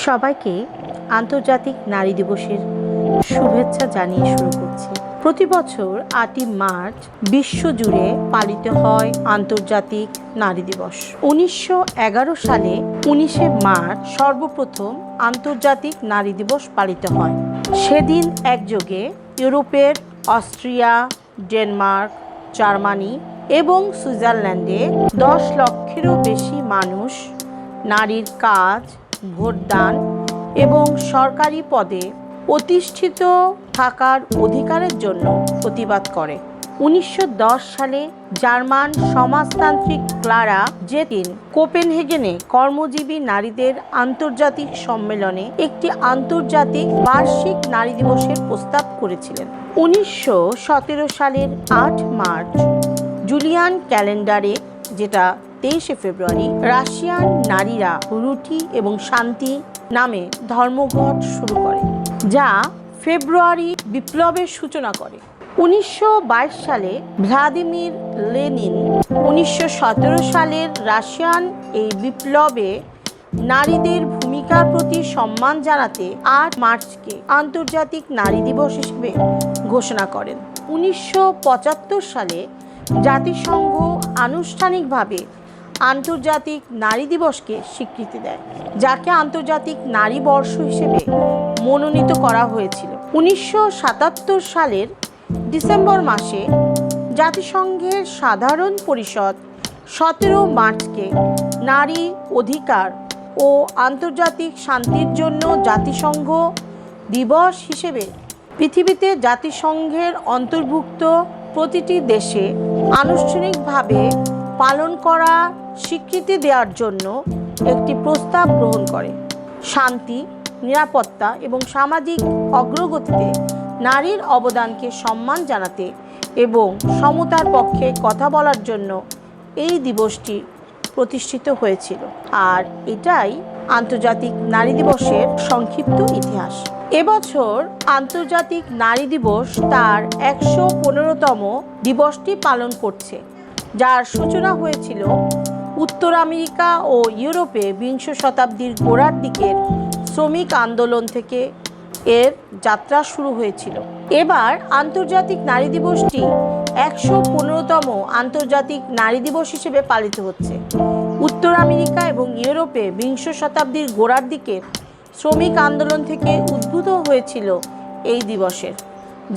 সবাইকে আন্তর্জাতিক নারী দিবসের শুভেচ্ছা জানিয়ে শুরু করছি। প্রতি বছর ৮ই মার্চ বিশ্বজুড়ে পালিত হয় আন্তর্জাতিক নারী দিবস। ১৯১১ সালে ১৯শে মার্চ সর্বপ্রথম আন্তর্জাতিক নারী দিবস পালিত হয়। সেদিন একযোগে ইউরোপের অস্ট্রিয়া, ডেনমার্ক, জার্মানি এবং সুইজারল্যান্ডে ১০ লক্ষেরও বেশি মানুষ নারীর কাজ, ভোটদান এবং সরকারি পদে প্রতিষ্ঠিত থাকার অধিকারের জন্য প্রতিবাদ করে। ১৯১০ সালে জার্মান সমাজতান্ত্রিক ক্লারা জেটিন কোপেনহেগেনে কর্মজীবী নারীদের আন্তর্জাতিক সম্মেলনে একটি আন্তর্জাতিক বার্ষিক নারী দিবসের প্রস্তাব করেছিলেন। ১৯১৭ সালের ৮ মার্চ জুলিয়ান ক্যালেন্ডারে, যেটা ২৩শে ফেব্রুয়ারি, রাশিয়ান নারীরা রুটি এবং শান্তি নামে ধর্মঘট শুরু করে, যা ফেব্রুয়ারি বিপ্লবের সূচনা করে। ১৯২২ সালে ভ্লাদিমির লেনিন ১৯১৭ সালের রাশিয়ান এই বিপ্লবে নারীদের ভূমিকার প্রতি সম্মান জানাতে ৮ মার্চকে আন্তর্জাতিক নারী দিবস হিসেবে ঘোষণা করেন। ১৯৭৫ সালে জাতিসংঘ আনুষ্ঠানিকভাবে আন্তর্জাতিক নারী দিবসকে স্বীকৃতি দেয়, যাকে আন্তর্জাতিক নারী বর্ষ হিসেবে মনোনীত করা হয়েছিল। ১৯৭৭ সালের ডিসেম্বর মাসে জাতিসংঘের সাধারণ পরিষদ ১৭ মার্চকে নারী অধিকার ও আন্তর্জাতিক শান্তির জন্য জাতিসংঘ দিবস হিসেবে পৃথিবীতে জাতিসংঘের অন্তর্ভুক্ত প্রতিটি দেশে আনুষ্ঠানিকভাবে পালন করা স্বীকৃতি দেওয়ার জন্য একটি প্রস্তাব গ্রহণ করে। শান্তি, নিরাপত্তা এবং সামাজিক অগ্রগতিতে নারীর অবদানকে সম্মান জানাতে এবং সমতার পক্ষে কথা বলার জন্য এই দিবসটি প্রতিষ্ঠিত হয়েছিল। আর এটাই আন্তর্জাতিক নারী দিবসের সংক্ষিপ্ত ইতিহাস। এবছর আন্তর্জাতিক নারী দিবস তার ১১৫তম দিবসটি পালন করছে, যার সূচনা হয়েছিল উত্তর আমেরিকা ও ইউরোপে বিংশ শতাব্দীর গোড়ার দিকের শ্রমিক আন্দোলন থেকে এর যাত্রা শুরু হয়েছিল। এবার আন্তর্জাতিক নারী দিবসটি ১১৫তম আন্তর্জাতিক নারী দিবস হিসেবে পালিত হচ্ছে। উত্তর আমেরিকা এবং ইউরোপে বিংশ শতাব্দীর গোড়ার দিকের শ্রমিক আন্দোলন থেকে উদ্ভূত হয়েছিল এই দিবসের,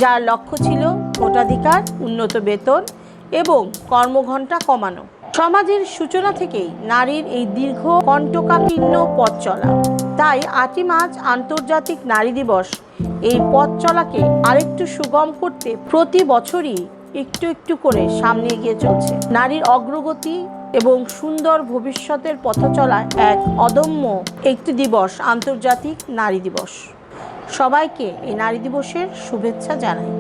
যার লক্ষ্য ছিল ভোটাধিকার, উন্নত বেতন এবং কর্মঘণ্টা কমানো। সমাজের সূচনা থেকেই নারীর এই দীর্ঘ কণ্টকাকীর্ণ পথ চলা। তাই ৮ই মার্চ আন্তর্জাতিক নারী দিবস এই পথ চলাকে আরেকটু সুগম করতে প্রতি বছরই একটু একটু করে সামনে এগিয়ে চলছে। নারীর অগ্রগতি এবং সুন্দর ভবিষ্যতের পথ চলায় এক অদম্য একটি দিবস আন্তর্জাতিক নারী দিবস। সবাইকে এই নারী দিবসের শুভেচ্ছা জানাই।